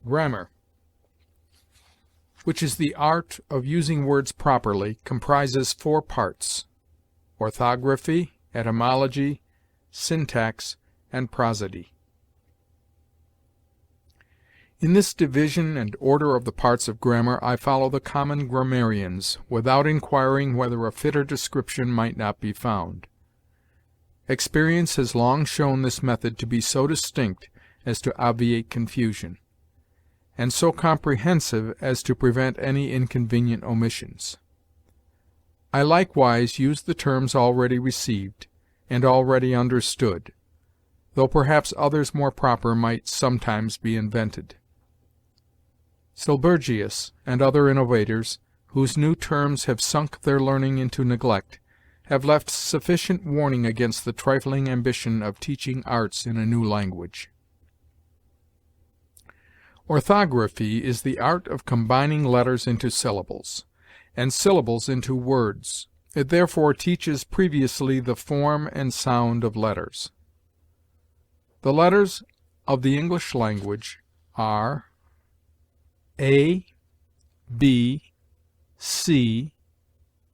Grammar, which is the art of using words properly, comprises four parts: orthography, etymology, syntax, and prosody. In this division and order of the parts of grammar I follow the common grammarians, without inquiring whether a fitter description might not be found. Experience has long shown this method to be so distinct as to obviate confusion, and so comprehensive as to prevent any inconvenient omissions. I likewise use the terms already received, and already understood, though perhaps others more proper might sometimes be invented. Silbergius and other innovators, whose new terms have sunk their learning into neglect, have left sufficient warning against the trifling ambition of teaching arts in a new language. Orthography is the art of combining letters into syllables, and syllables into words. It therefore teaches previously the form and sound of letters. The letters of the English language are A, B, C,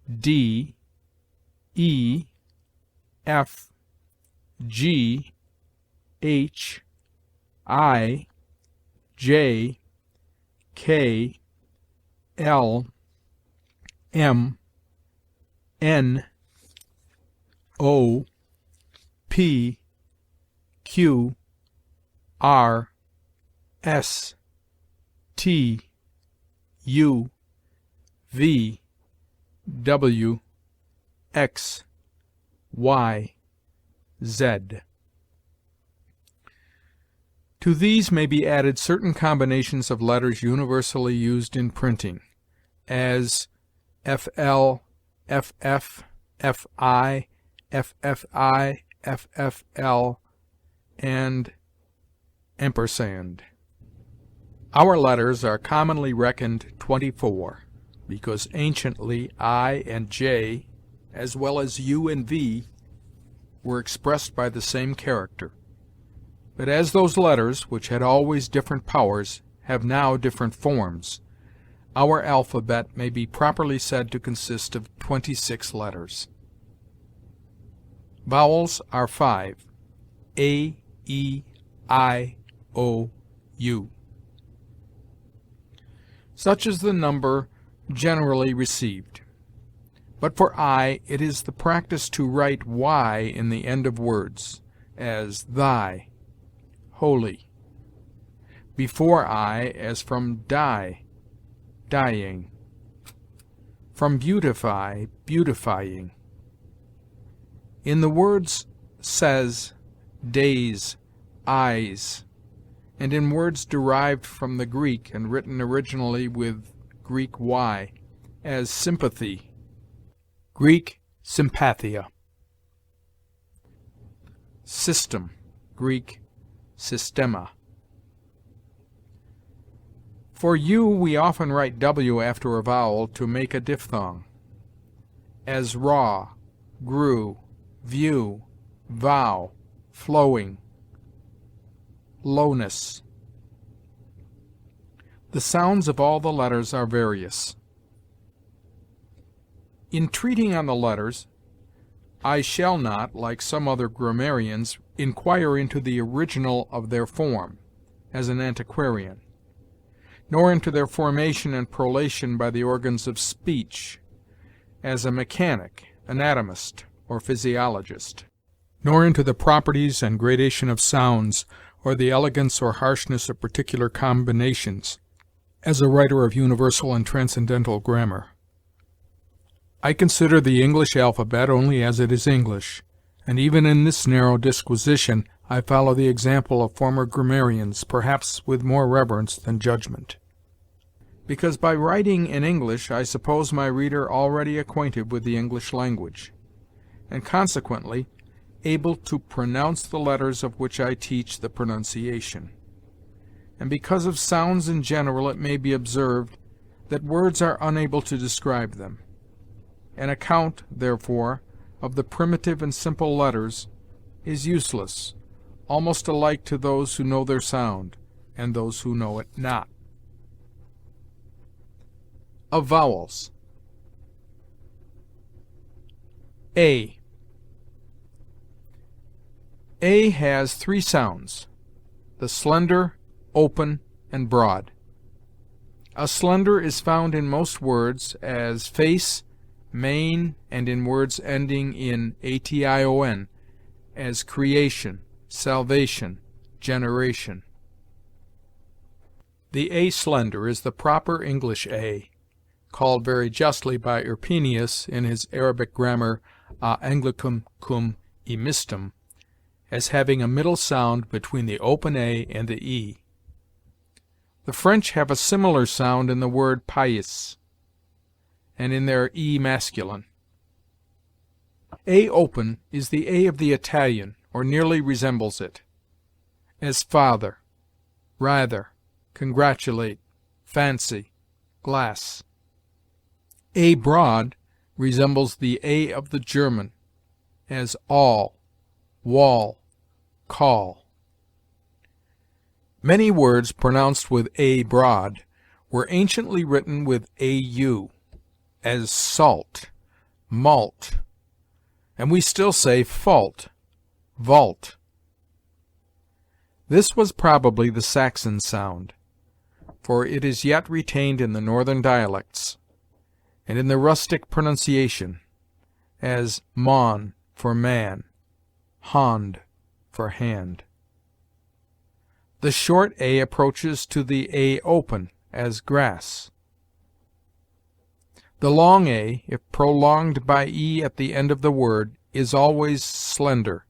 D, E, F, G, H, I, J, K, L, M, N, O, P, Q, R, S, T, U, V, W, X, Y, Z. To these may be added certain combinations of letters universally used in printing, as FL, FF, FI, FFI, FFL, and ampersand. Our letters are commonly reckoned 24, because anciently I and J, as well as U and V, were expressed by the same character. But as those letters, which had always different powers, have now different forms, our alphabet may be properly said to consist of 26 letters. Vowels are 5: A, E, I, O, U. Such is the number generally received. But for I, it is the practice to write Y in the end of words, as thy, holy; before I, as from die, dying; from beautify, beautifying. In the words says, days, eyes, and in words derived from the Greek and written originally with Greek Y, as sympathy, Greek sympathia; system, Greek systema. For U we often write W after a vowel to make a diphthong, as raw, grew, view, vow, flowing, lowness. The sounds of all the letters are various. In treating on the letters, I shall not, like some other grammarians, inquire into the original of their form, as an antiquarian, nor into their formation and prolation by the organs of speech, as a mechanic, anatomist, or physiologist, nor into the properties and gradation of sounds, or the elegance or harshness of particular combinations, as a writer of universal and transcendental grammar. I consider the English alphabet only as it is English, and even in this narrow disquisition I follow the example of former grammarians, perhaps with more reverence than judgment, because by writing in English I suppose my reader already acquainted with the English language, and consequently able to pronounce the letters of which I teach the pronunciation. And because of sounds in general it may be observed that words are unable to describe them. An account, therefore, of the primitive and simple letters is useless, almost alike to those who know their sound, and those who know it not. Of vowels. A. A has three sounds: the slender, open, and broad. A slender is found in most words as face, main, and in words ending in ation, as creation, salvation, generation. The a slender is the proper English a, called very justly by Erpenius in his Arabic grammar a Anglicum cum emistum, as having a middle sound between the open a and the e. The French have a similar sound in the word pays, and in their e masculine. A open is the a of the Italian, or nearly resembles it, as father, rather, congratulate, fancy, glass. A broad resembles the a of the German, as all, wall, call. Many words pronounced with a broad were anciently written with au, as salt, malt, and we still say fault, vault. This was probably the Saxon sound, for it is yet retained in the northern dialects, and in the rustic pronunciation, as mon for man, hond for hand. The short a approaches to the a open, as grass. The long a, if prolonged by e at the end of the word, is always slender,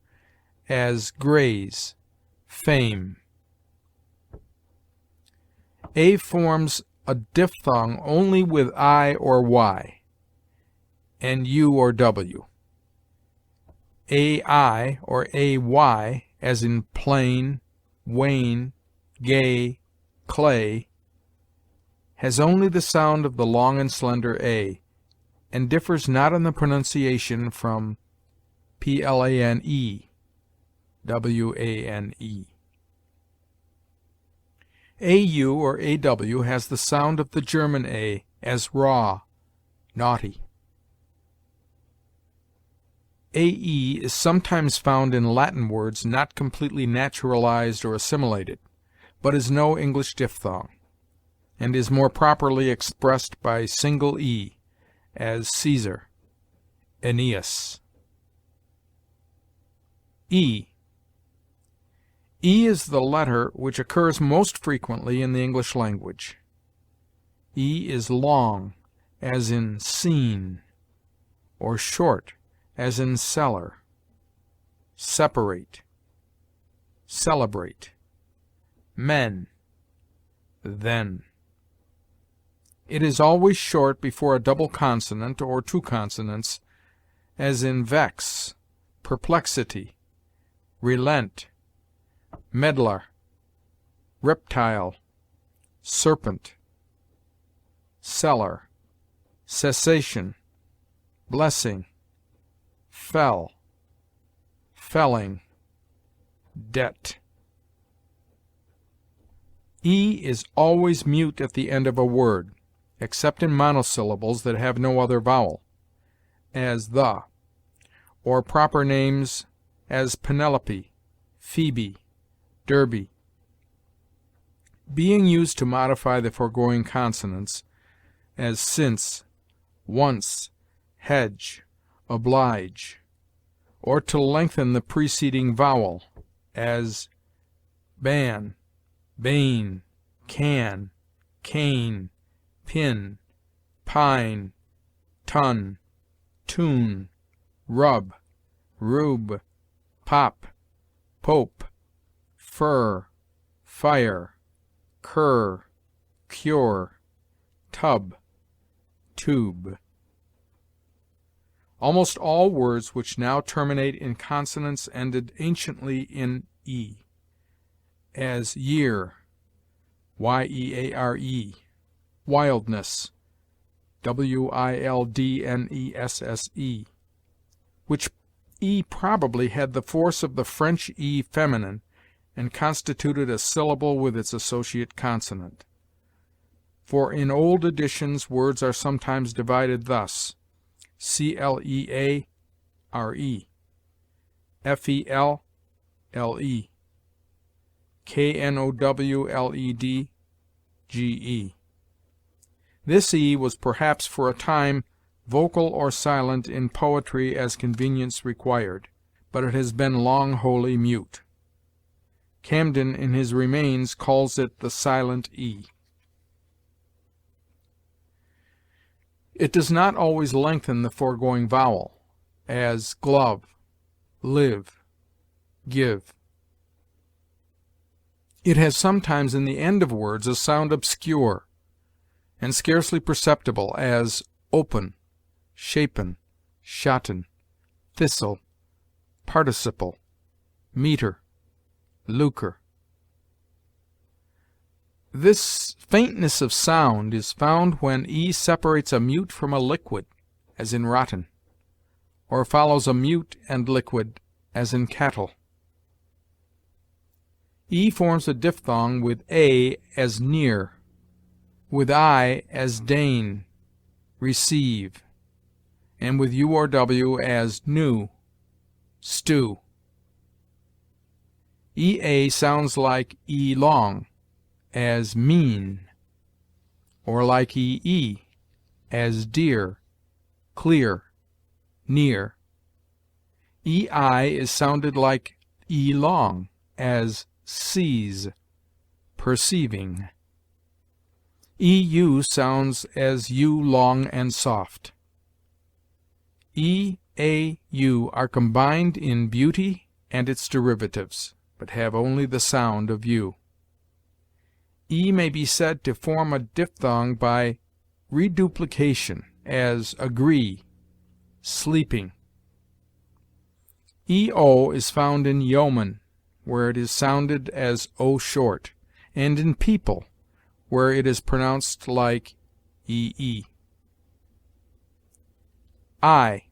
as graze, fame. A forms a diphthong only with I or Y, and U or W. AI or AY, as in plain, wane, gay, clay, has only the sound of the long and slender a, and differs not in the pronunciation from plane, wane. AU or AW has the sound of the German a, as raw, naughty. AE is sometimes found in Latin words not completely naturalized or assimilated, but is no English diphthong, and is more properly expressed by single e, as Caesar, Aeneas. E. E is the letter which occurs most frequently in the English language. E is long, as in seen, or short, as in cellar, separate, celebrate, men, then. It is always short before a double consonant or two consonants, as in vex, perplexity, relent, meddler, reptile, serpent, cellar, cessation, blessing, fell, felling, debt. E is always mute at the end of a word, except in monosyllables that have no other vowel, as the, or proper names as Penelope, Phoebe, Derby. Being used to modify the foregoing consonants, as since, once, hedge, oblige, or to lengthen the preceding vowel, as ban, bane, can, cane, pin, pine, ton, tune, rub, rube, pop, pope, fur, fire, cur, cure, tub, tube. Almost all words which now terminate in consonants ended anciently in e, as year, yeare, wildness, wildnesse, which e probably had the force of the French e feminine, and constituted a syllable with its associate consonant. For in old editions words are sometimes divided thus: cleare, felle, knowled, ge. This e was perhaps for a time vocal or silent in poetry as convenience required, but it has been long wholly mute. Camden, in his Remains, calls it the silent e. It does not always lengthen the foregoing vowel, as glove, live, give. It has sometimes in the end of words a sound obscure and scarcely perceptible, as open, shapen, shotten, thistle, participle, meter, lucre. This faintness of sound is found when e separates a mute from a liquid, as in rotten, or follows a mute and liquid, as in cattle. E forms a diphthong with a as near, with I as deign, receive, and with u or w as new, stew. Ea sounds like e long, as mean, or like ee, as dear, clear, near. Ei is sounded like e long, as sees, perceiving. Eu sounds as u long and soft. E, a, u are combined in beauty and its derivatives, but have only the sound of u. E may be said to form a diphthong by reduplication, as agree, sleeping. EO is found in yeoman, where it is sounded as o short, and in people, where it is pronounced like ee. I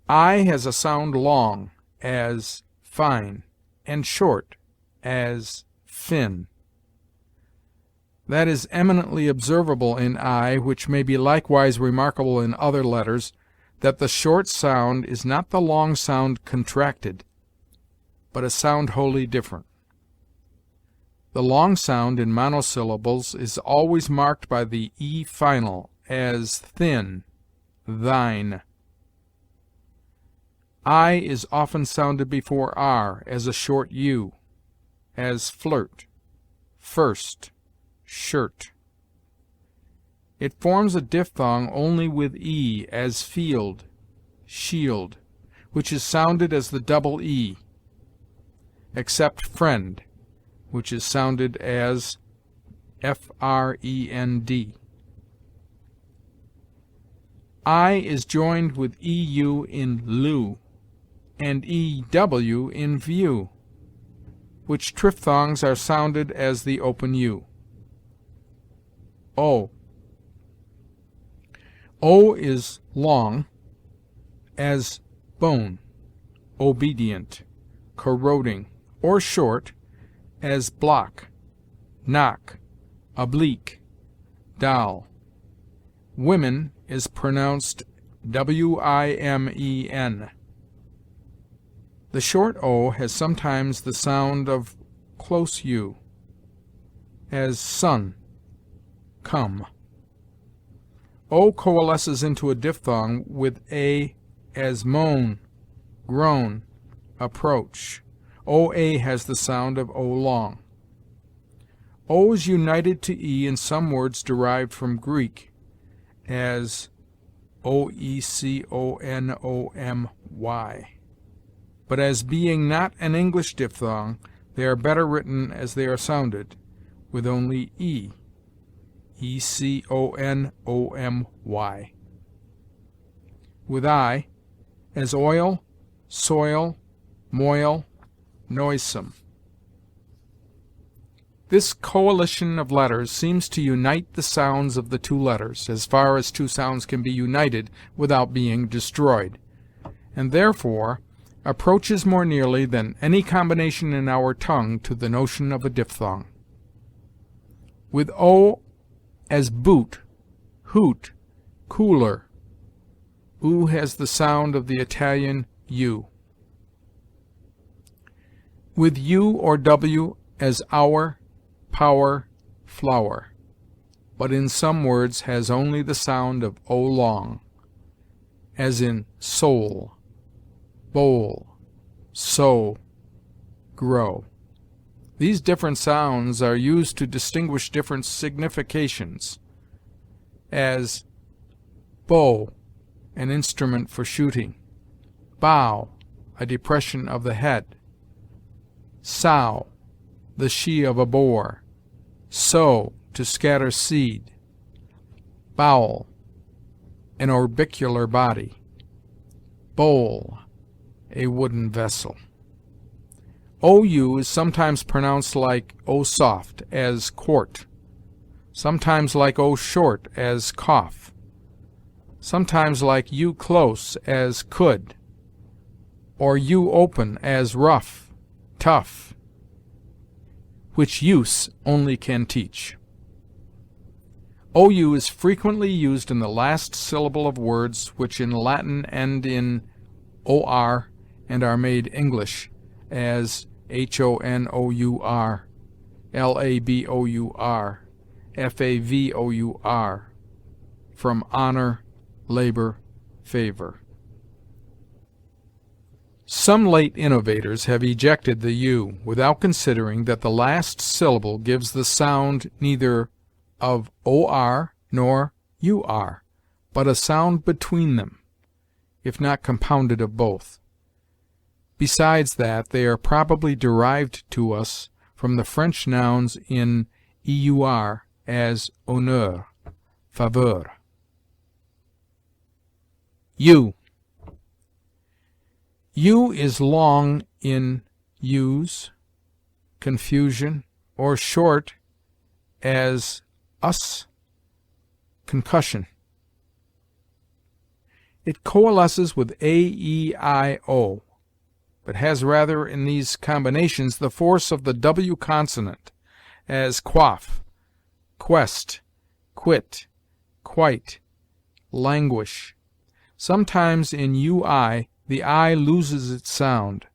has a sound long, as fine, and short, as fin. That is eminently observable in I, which may be likewise remarkable in other letters, that the short sound is not the long sound contracted, but a sound wholly different. The long sound in monosyllables is always marked by the e final, as thin, thine. I is often sounded before r, as a short u, as flirt, first, shirt. It forms a diphthong only with e, as field, shield, which is sounded as the double e, except friend, which is sounded as frend. I is joined with eu in lieu, and ew in view, which triphthongs are sounded as the open u. O is long, as bone, obedient, corroding, or short, as block, knock, oblique, doll. Women is pronounced wimen. The short o has sometimes the sound of close u, as sun, come. O coalesces into a diphthong with a, as moan, groan, approach. OA has the sound of O long. O is united to E in some words derived from Greek, as oeconomy. But as being not an English diphthong, they are better written as they are sounded, with only E, economy. With I, as oil, soil, moil, noisome. This coalition of letters seems to unite the sounds of the two letters, as far as two sounds can be united without being destroyed, and therefore approaches more nearly than any combination in our tongue to the notion of a diphthong. With o as boot, hoot, cooler, oo has the sound of the Italian u. With u or w as hour, power, flower, but in some words has only the sound of o long, as in soul, bowl, sow, grow. These different sounds are used to distinguish different significations, as bow, an instrument for shooting; bow, a depression of the head; sow, the she of a boar; sow, to scatter seed; bowel, an orbicular body; bowl, a wooden vessel. OU is sometimes pronounced like O soft, as quart; sometimes like O short, as cough; sometimes like U close, as could; or U open, as rough, tough, which use only can teach. OU is frequently used in the last syllable of words which in Latin end in OR and are made English, as HONOUR, LABOUR, FAVOUR, from honor, labor, favor. Some late innovators have ejected the u, without considering that the last syllable gives the sound neither of or nor ur, but a sound between them, if not compounded of both. Besides that, they are probably derived to us from the French nouns in eur, as honneur, faveur. U. U is long in use, confusion, or short, as us, concussion. It coalesces with a, e, I, o, but has rather in these combinations the force of the w consonant, as quaff, quest, quit, quite, languish. Sometimes in ui the I loses its sound,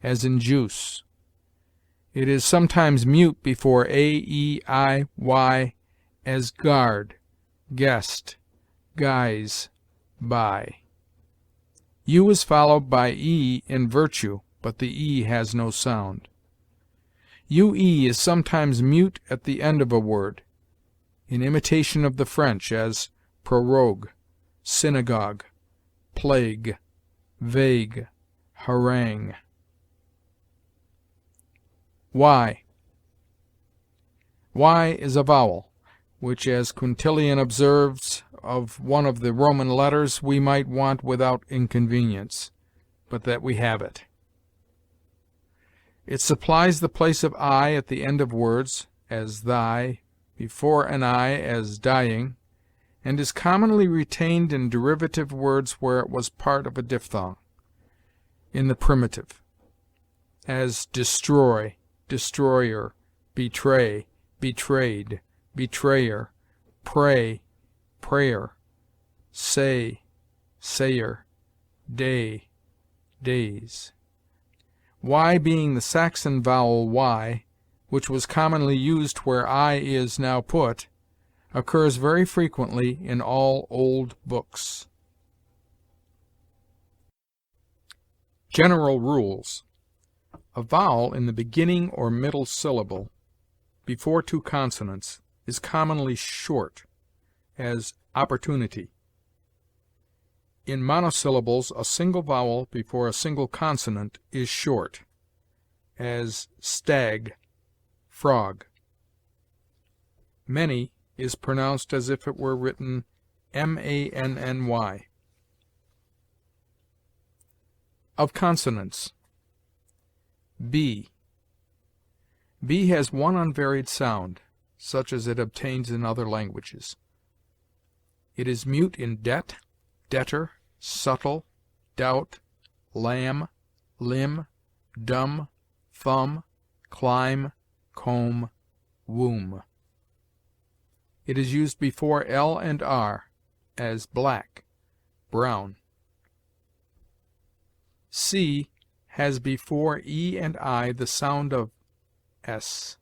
as in juice. It is sometimes mute before a, e, I, y, as guard, guest, guise, by. U is followed by e in virtue, but the e has no sound. ue is sometimes mute at the end of a word, in imitation of the French, as prorogue, synagogue, plague, vague, harangue. Y. Y is a vowel, which, as Quintilian observes of one of the Roman letters, we might want without inconvenience, but that we have it. It supplies the place of I at the end of words, as thy, before an I, as dying, and is commonly retained in derivative words where it was part of a diphthong, in the primitive, as destroy, destroyer, betray, betrayed, betrayer, pray, prayer, say, sayer, day, days. Y being the Saxon vowel y, which was commonly used where I is now put, occurs very frequently in all old books. General rules. A vowel in the beginning or middle syllable, before two consonants, is commonly short, as opportunity. In monosyllables, a single vowel before a single consonant is short, as stag, frog. Many is pronounced as if it were written manny. Of consonants, b. B has one unvaried sound, such as it obtains in other languages. It is mute in det, debtor, subtle, doubt, lamb, limb, dumb, thumb, climb, comb, womb. It is used before L and R, as black, brown. C has before E and I the sound of S,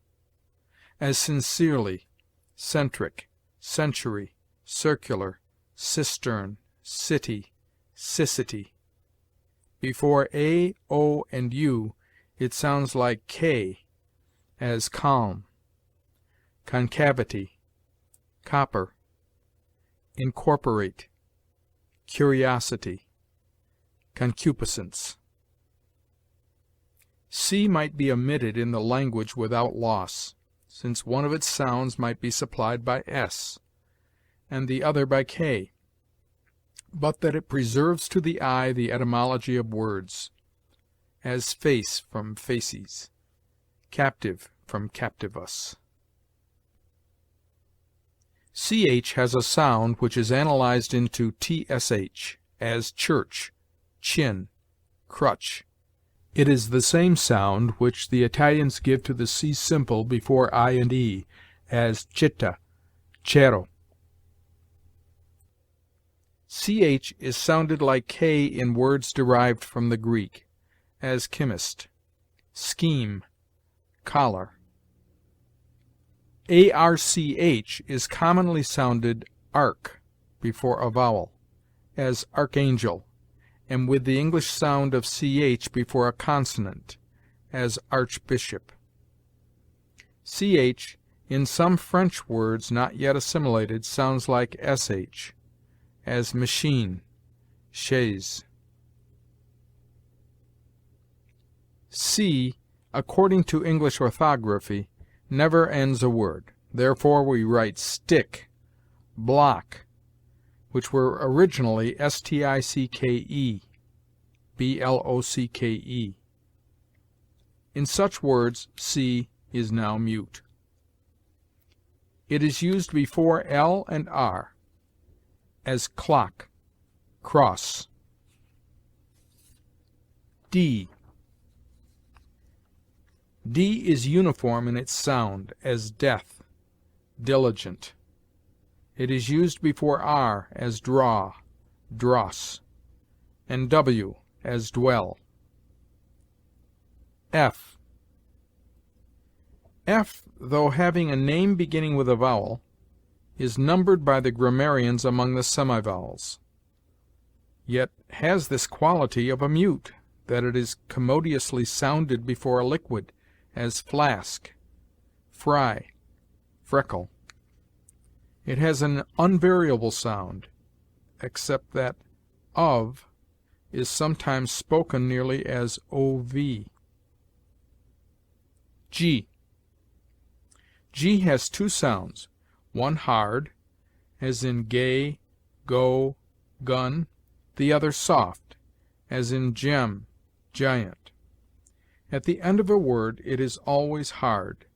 as sincerely, centric, century, circular, cistern, city, cicity. Before A, O, and U, it sounds like K, as calm, concavity, copper, incorporate, curiosity, concupiscence. C might be omitted in the language without loss, since one of its sounds might be supplied by S, and the other by K, but that it preserves to the eye the etymology of words, as face from facies, captive from captivus. CH has a sound which is analyzed into TSH, as church, chin, crutch. It is the same sound which the Italians give to the C simple before I and E, as città, cero. CH is sounded like K in words derived from the Greek, as chemist, scheme, collar. ARCH is commonly sounded arc before a vowel, as archangel, and with the English sound of CH before a consonant, as archbishop. CH, in some French words not yet assimilated, sounds like SH, as machine, chaise. C, according to English orthography, never ends a word. Therefore we write stick, block, which were originally STICKE, BLOCKE. In such words, C is now mute. It is used before L and R, as clock, cross. D. D is uniform in its sound, as death, diligent. It is used before R, as draw, dross, and W, as dwell. F. F, though having a name beginning with a vowel, is numbered by the grammarians among the semivowels, yet has this quality of a mute, that it is commodiously sounded before a liquid, as flask, fry, freckle. It has an unvariable sound, except that of is sometimes spoken nearly as ov. G. G has two sounds, one hard, as in gay, go, gun, the other soft, as in gem, giant. At the end of a word it is always hard,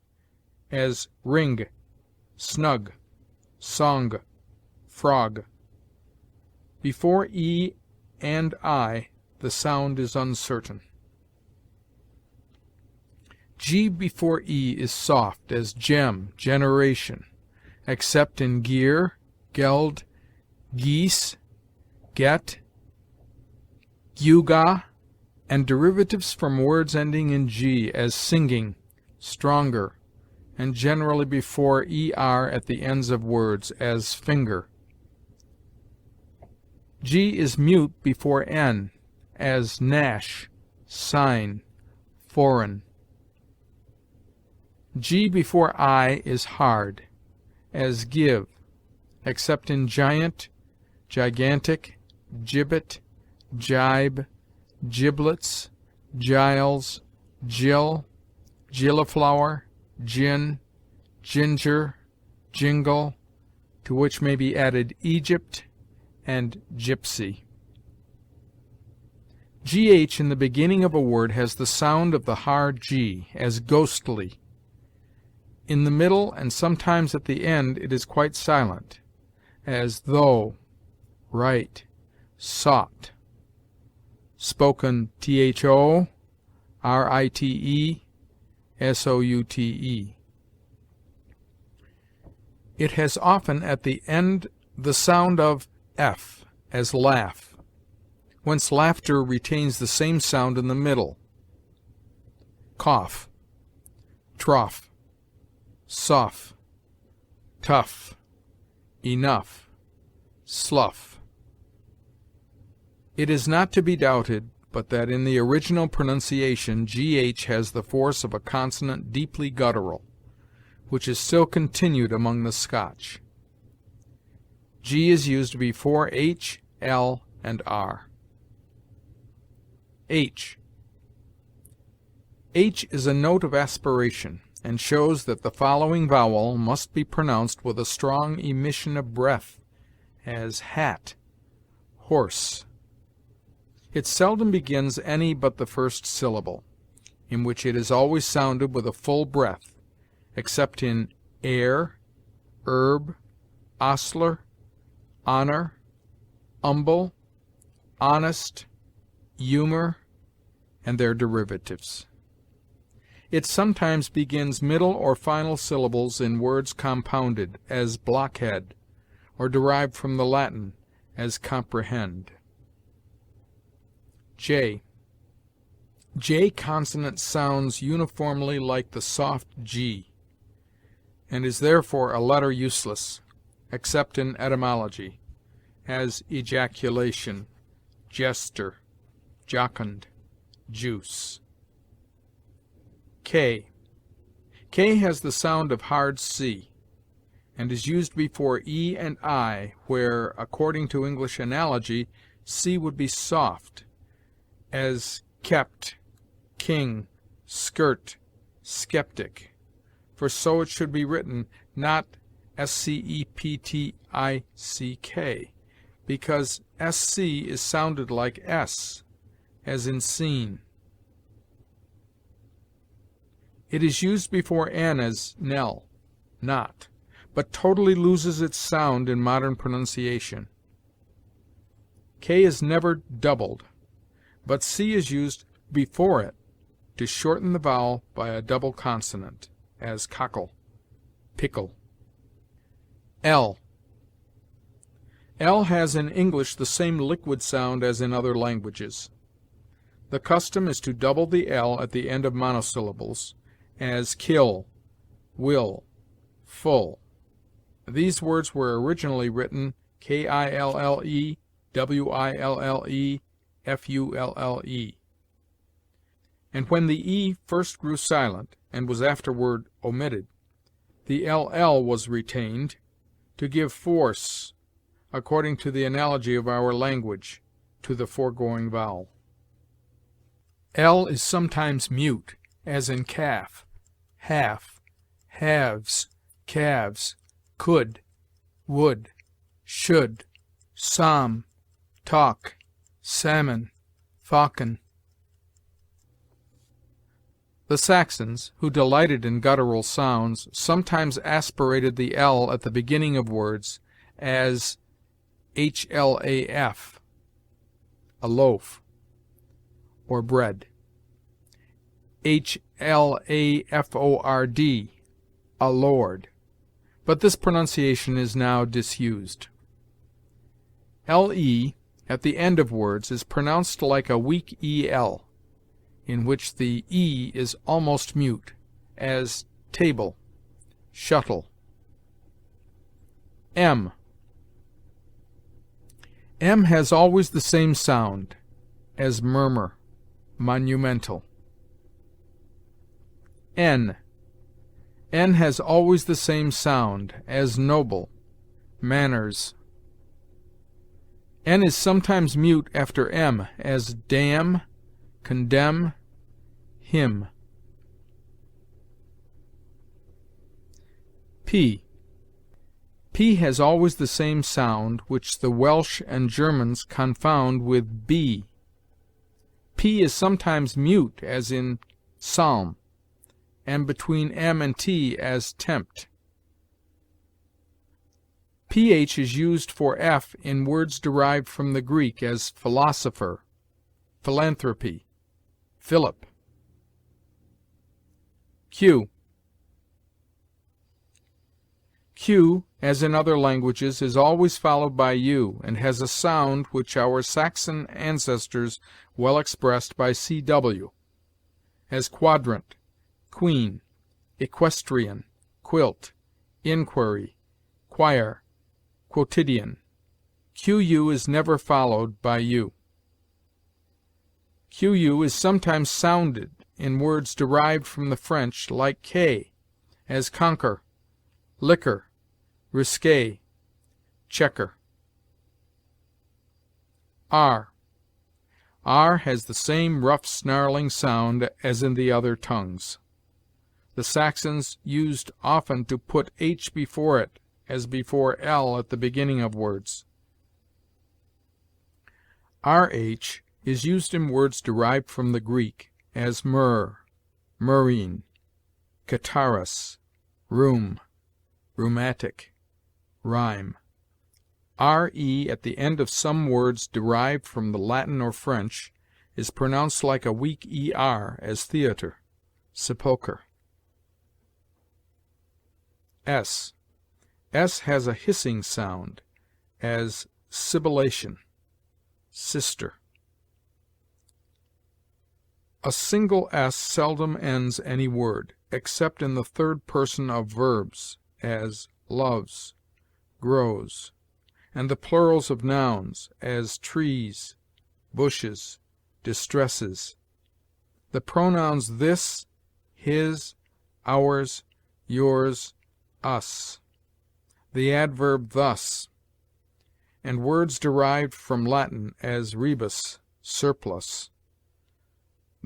as ring, snug, song, frog. Before E and I the sound is uncertain. G before E is soft, as gem, generation, except in gear, geld, geese, get, gewga, and derivatives from words ending in G, as singing, stronger, and generally before ER at the ends of words, as finger. G is mute before N, as Nash, sign, foreign. G before I is hard, as give, except in giant, gigantic, gibbet, jibe, giblets, giles, gill, gilliflower, gin, ginger, jingle, to which may be added Egypt and gypsy. GH in the beginning of a word has the sound of the hard G, as ghostly. In the middle and sometimes at the end it is quite silent, as though, right, sought. Spoken tho, R-I-T-E-S-O-U-T-E. It has often at the end the sound of F, as laugh, whence laughter retains the same sound in the middle. Cough, trough, sough, tough, enough, slough. It is not to be doubted but that in the original pronunciation GH has the force of a consonant deeply guttural, which is still continued among the Scotch. G is used before H, L, and R. H. H is a note of aspiration, and shows that the following vowel must be pronounced with a strong emission of breath, as hat, horse. It seldom begins any but the first syllable, in which it is always sounded with a full breath, except in heir, herb, ostler, honor, humble, honest, humor, and their derivatives. It sometimes begins middle or final syllables in words compounded, as blockhead, or derived from the Latin, as comprehend. J. J consonant sounds uniformly like the soft G, and is therefore a letter useless, except in etymology, as ejaculation, jester, jocund, juice. K. K has the sound of hard C, and is used before E and I, where, according to English analogy, C would be soft, as kept, king, skirt, skeptic, for so it should be written, not S-C-E-P-T-I-C-K, because SC is sounded like S, as in seen. It is used before N as nell, not, but totally loses its sound in modern pronunciation. K is never doubled, but C is used before it to shorten the vowel by a double consonant, as cockle, pickle. L. L has in English the same liquid sound as in other languages. The custom is to double the L at the end of monosyllables, as kill, will, full. These words were originally written K-I-L-L-E, W-I-L-L-E, F-U-L-L-E. And when the E first grew silent, and was afterward omitted, the LL was retained to give force, according to the analogy of our language, to the foregoing vowel. L is sometimes mute, as in calf, half, halves, calves, could, would, should, psalm, talk, salmon, falcon. The Saxons, who delighted in guttural sounds, sometimes aspirated the L at the beginning of words, as HLAF, a loaf, or bread. HLAFORD, a lord, but this pronunciation is now disused. LE, at the end of words, is pronounced like a weak EL, in which the E is almost mute, as table, shuttle. M. M has always the same sound, as murmur, monumental. N. N has always the same sound, as noble, manners. N is sometimes mute after M, as damn, condemn, hymn. P. P has always the same sound, which the Welsh and Germans confound with B. P is sometimes mute, as in psalm, and between M and T as tempt. PH is used for F in words derived from the Greek, as philosopher, philanthropy, Philip, Q. Q, as in other languages, is always followed by U, and has a sound which our Saxon ancestors well expressed by CW, as quadrant, queen, equestrian, quilt, inquiry, choir, quotidian. QU is never followed by U. QU is sometimes sounded in words derived from the French, like K, as conquer, liquor, risque, checker. R. R has the same rough, snarling sound as in the other tongues. The Saxons used often to put H before it, as before L at the beginning of words. RH is used in words derived from the Greek, as myrrh, murrhine, kataras, rheum, rheumatic, rhyme. RE at the end of some words derived from the Latin or French is pronounced like a weak ER, as theater, sepulcher. S. S has a hissing sound, as sibilation, sister. A single S seldom ends any word, except in the third person of verbs, as loves, grows, and the plurals of nouns, as trees, bushes, distresses. The pronouns this, his, ours, yours, us, the adverb thus, and words derived from Latin, as rebus, surplus,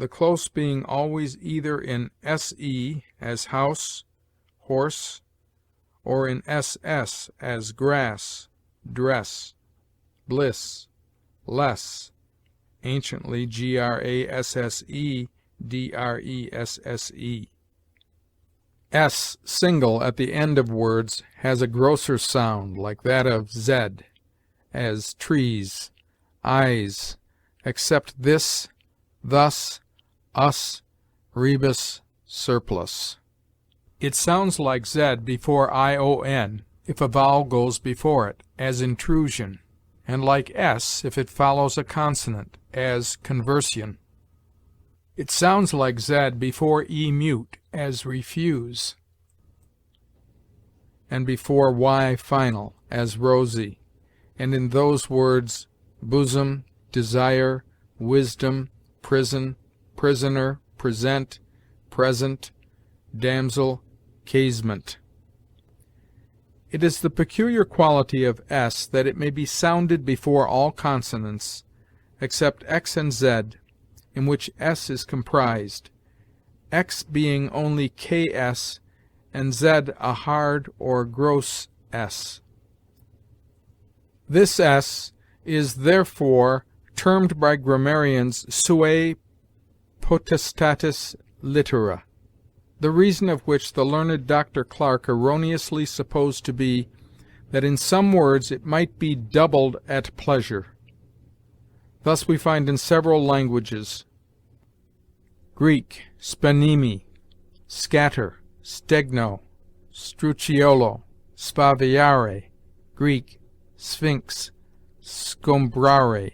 the close being always either in se, as house, horse, or in ss, as grass, dress, bliss, less, anciently grasse, dresse. S single at the end of words has a grosser sound, like that of z, as trees, eyes, except this, thus, us, rebus, surplus. It sounds like z before ion if a vowel goes before it, as intrusion, and like s if it follows a consonant, as conversion. It sounds like z before e mute, as refuse, and before y final, as rosy, and in those words bosom, desire, wisdom, prison, prisoner, present, present, damsel, casement. It is the peculiar quality of s that it may be sounded before all consonants, except x and z, in which s is comprised, x being only ks, and z a hard or gross s. This s is therefore termed by grammarians sua potestatis littera, the reason of which the learned Dr. Clarke erroneously supposed to be that in some words it might be doubled at pleasure. Thus we find in several languages, Greek, spanimi, scatter, stegno, strucciolo, spaviare, Greek, sphinx, scombrare,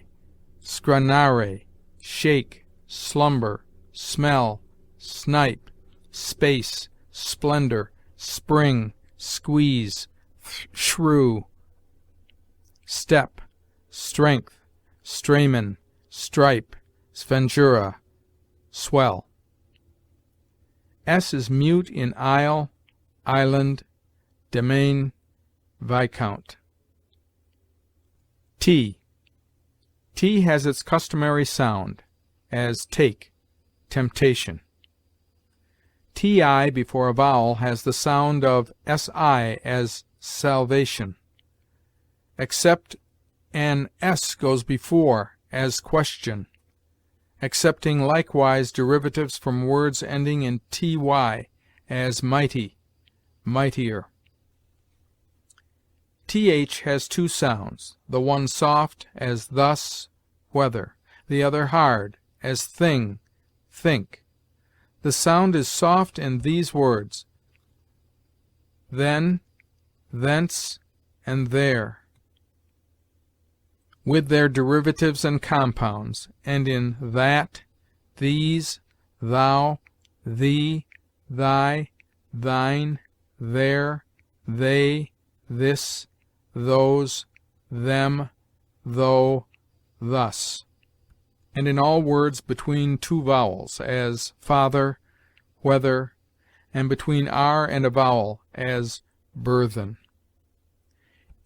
scranare, shake, slumber, smell, snipe, space, splendor, spring, squeeze, shrew, step, strength, stramen, stripe, sventura, swell. S is mute in isle, island, domain, viscount. T. T has its customary sound, as take, temptation. TI before a vowel has the sound of SI, as salvation, except an S goes before, as question, excepting likewise derivatives from words ending in TY, as mighty, mightier. TH has two sounds, the one soft, as thus, whether, the other hard, as thing, think. The sound is soft in these words: then, thence, and there, with their derivatives and compounds, and in that, these, thou, thee, thy, thine, their, they, this, those, them, though, thus, and in all words between two vowels, as father, whether, and between r and a vowel, as burthen.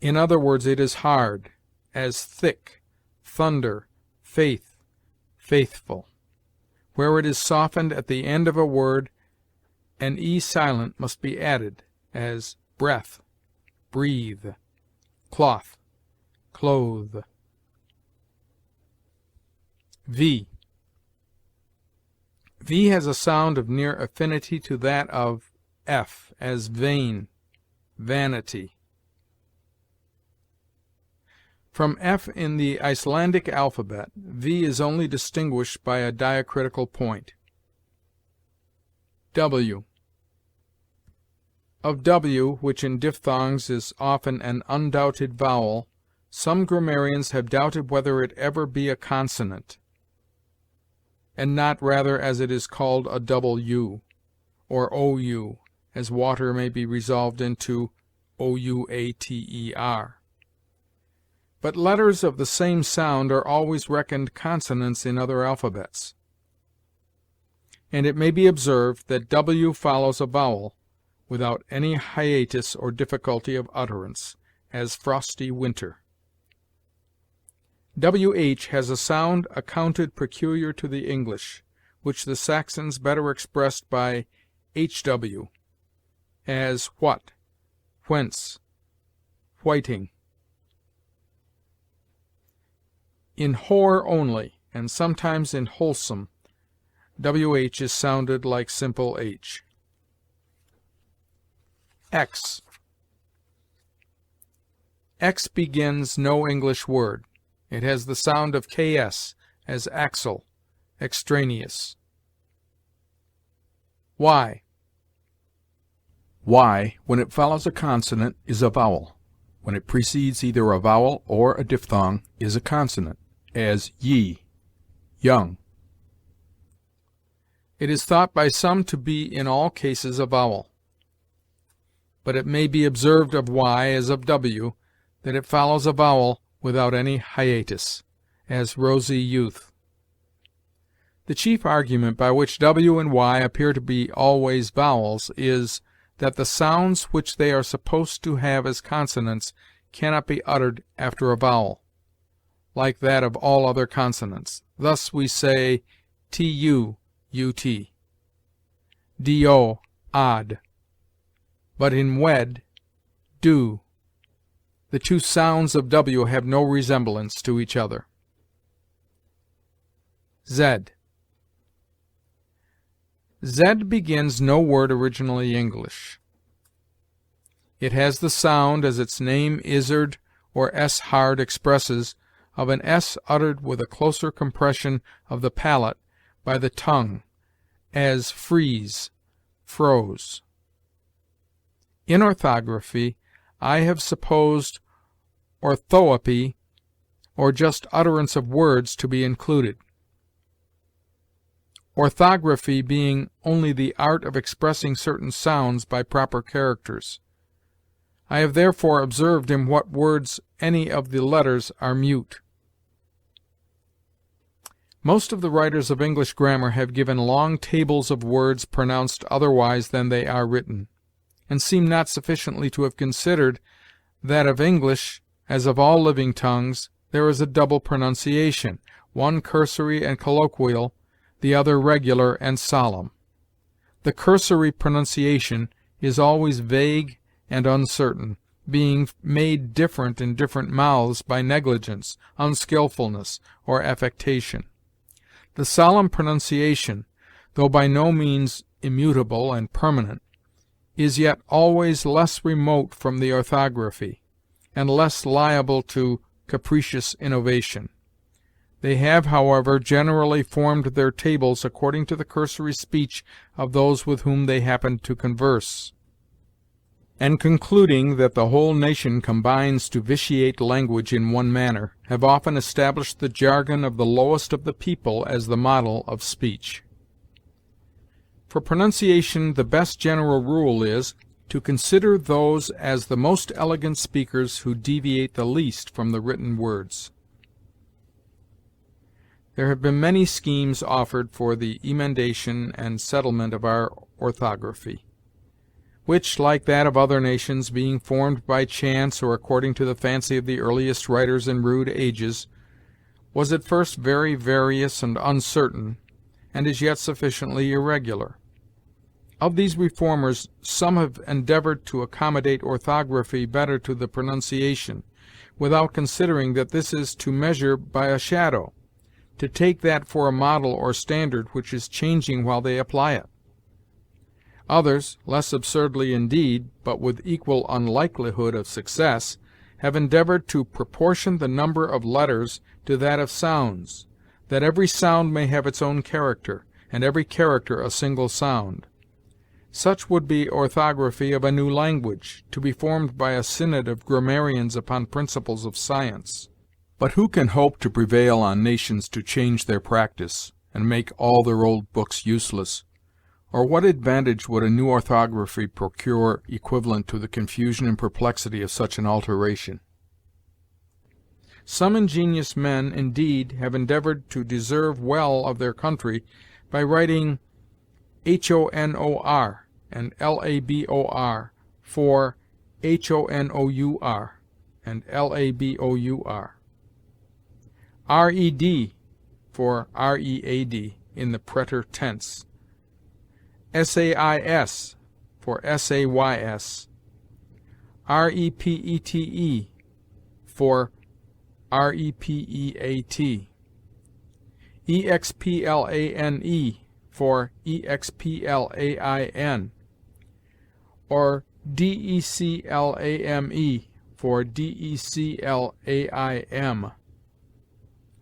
In other words, it is hard, as thick, thunder, faith, faithful. Where it is softened at the end of a word, an e silent must be added, as breath, breathe, cloth, clothe. V. V has a sound of near affinity to that of f, as vain, vanity. From f in the Icelandic alphabet, v is only distinguished by a diacritical point. W. Of w, which in diphthongs is often an undoubted vowel, some grammarians have doubted whether it ever be a consonant, and not rather, as it is called, a double u, or ou, as water may be resolved into ouater. But letters of the same sound are always reckoned consonants in other alphabets, and it may be observed that w follows a vowel without any hiatus or difficulty of utterance, as frosty winter. WH has a sound accounted peculiar to the English, which the Saxons better expressed by HW, as what, whence, whiting. In whore only, and sometimes in wholesome, WH is sounded like simple H. X. X begins no English word. It has the sound of KS, as axle, extraneous. Y. Y, when it follows a consonant, is a vowel. When it precedes either a vowel or a diphthong, is a consonant, as ye, young. It is thought by some to be in all cases a vowel, but it may be observed of y, as of w, that it follows a vowel without any hiatus, as rosy youth. The chief argument by which w and y appear to be always vowels is, that the sounds which they are supposed to have as consonants cannot be uttered after a vowel, like that of all other consonants. Thus we say tu, ut, do, odd, but in wed, do. The two sounds of w have no resemblance to each other. Z. Z begins no word originally English. It has the sound, as its name izzard or s-hard expresses, of an s uttered with a closer compression of the palate by the tongue, as freeze, froze. In orthography, I have supposed orthoepy, or just utterance of words, to be included, orthography being only the art of expressing certain sounds by proper characters. I have therefore observed in what words any of the letters are mute. Most of the writers of English grammar have given long tables of words pronounced otherwise than they are written, and seem not sufficiently to have considered that of English, as of all living tongues, there is a double pronunciation, one cursory and colloquial, the other regular and solemn. The cursory pronunciation is always vague and uncertain, being made different in different mouths by negligence, unskilfulness, or affectation. The solemn pronunciation, though by no means immutable and permanent, is yet always less remote from the orthography, and less liable to capricious innovation. They have, however, generally formed their tables according to the cursory speech of those with whom they happened to converse, and concluding that the whole nation combines to vitiate language in one manner, have often established the jargon of the lowest of the people as the model of speech. For pronunciation, the best general rule is, to consider those as the most elegant speakers who deviate the least from the written words. There have been many schemes offered for the emendation and settlement of our orthography, which, like that of other nations, being formed by chance or according to the fancy of the earliest writers in rude ages, was at first very various and uncertain, and is yet sufficiently irregular. Of these reformers, some have endeavored to accommodate orthography better to the pronunciation, without considering that this is to measure by a shadow, to take that for a model or standard which is changing while they apply it. Others, less absurdly indeed, but with equal unlikelihood of success, have endeavored to proportion the number of letters to that of sounds, that every sound may have its own character, and every character a single sound. Such would be orthography of a new language, to be formed by a synod of grammarians upon principles of science. But who can hope to prevail on nations to change their practice, and make all their old books useless? Or what advantage would a new orthography procure equivalent to the confusion and perplexity of such an alteration? Some ingenious men, indeed, have endeavored to deserve well of their country by writing honor and labor for honour and labour, red for read in the preter tense, sais for says, repete for repeat, explane for explain, or declame for declaim.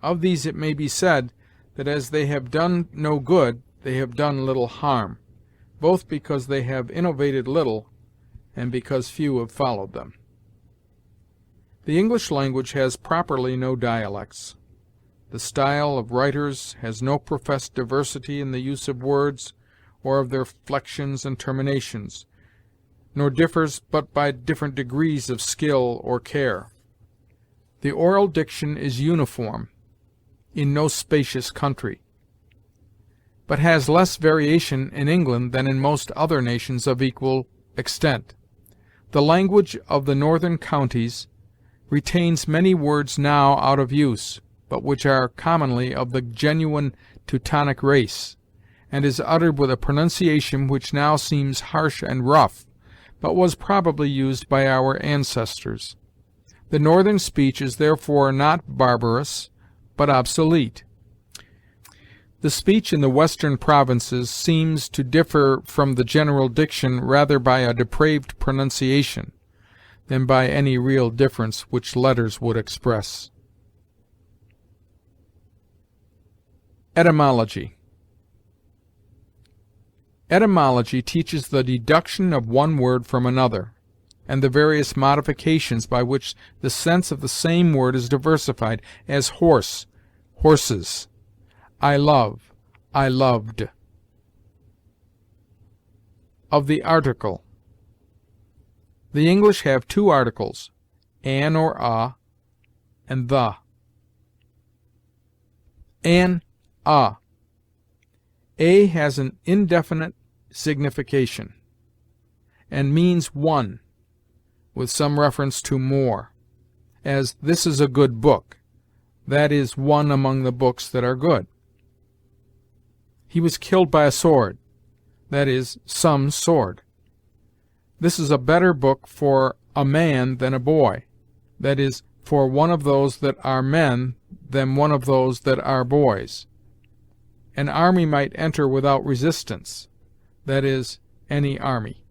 Of these it may be said that as they have done no good, they have done little harm, both because they have innovated little, and because few have followed them. The English language has properly no dialects. The style of writers has no professed diversity in the use of words, or of their flexions and terminations, nor differs but by different degrees of skill or care. The oral diction is uniform in no spacious country, but has less variation in England than in most other nations of equal extent. The language of the northern counties retains many words now out of use, but which are commonly of the genuine Teutonic race, and is uttered with a pronunciation which now seems harsh and rough, but was probably used by our ancestors. The northern speech is therefore not barbarous, but obsolete. The speech in the western provinces seems to differ from the general diction rather by a depraved pronunciation than by any real difference which letters would express. Etymology. Etymology teaches the deduction of one word from another, and the various modifications by which the sense of the same word is diversified, as horse, horses, I love, I loved. Of the article. The English have two articles, an or a, and the. An, a. A has an indefinite signification, and means one, with some reference to more, as this is a good book, that is one among the books that are good. He was killed by a sword, that is some sword. This is a better book for a man than a boy, that is, for one of those that are men than one of those that are boys. An army might enter without resistance, that is, any army.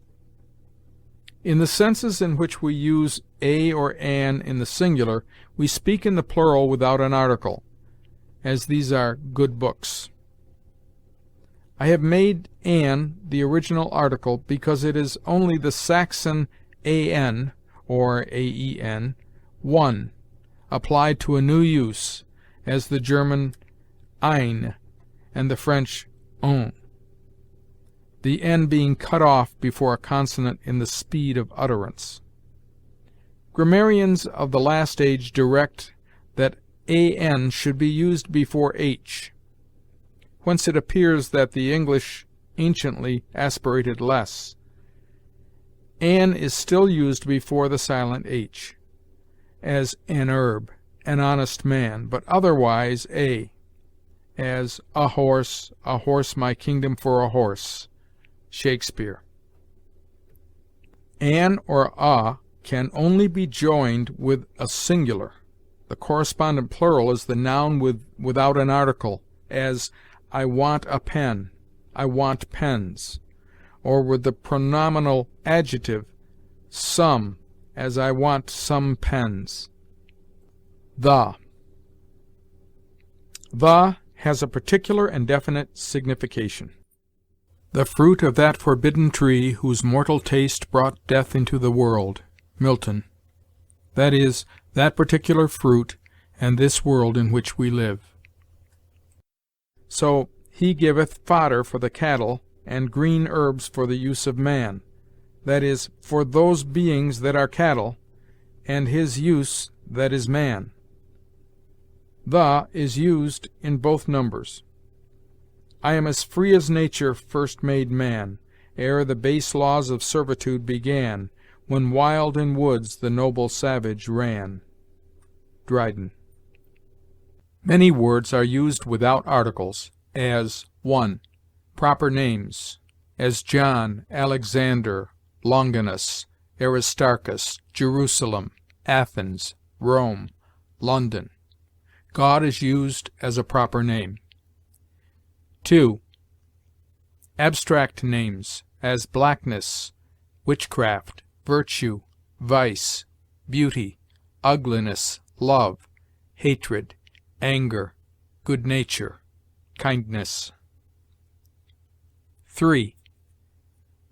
In the senses in which we use a or an in the singular, we speak in the plural without an article, as these are good books. I have made an the original article because it is only the Saxon an, or aen, one, applied to a new use, as the German ein and the French un, the n being cut off before a consonant in the speed of utterance. Grammarians of the last age direct that an should be used before h, whence it appears that the English anciently aspirated less. An is still used before the silent h, as an herb, an honest man, but otherwise a, as a horse my kingdom for a horse, Shakespeare. An or a can only be joined with a singular. The correspondent plural is the noun without an article, as I want a pen, I want pens, or with the pronominal adjective some, as I want some pens. The has a particular and definite signification. The fruit of that forbidden tree whose mortal taste brought death into the world. Milton. That is, that particular fruit and this world in which we live. So, he giveth fodder for the cattle, and green herbs for the use of man, that is, for those beings that are cattle, and his use that is man. The is used in both numbers. I am as free as nature first made man, ere the base laws of servitude began, when wild in woods the noble savage ran. Dryden. Many words are used without articles, as 1. Proper names, as John, Alexander, Longinus, Aristarchus, Jerusalem, Athens, Rome, London. God is used as a proper name. 2. Abstract names, as blackness, witchcraft, virtue, vice, beauty, ugliness, love, hatred, anger, good nature, kindness. 3.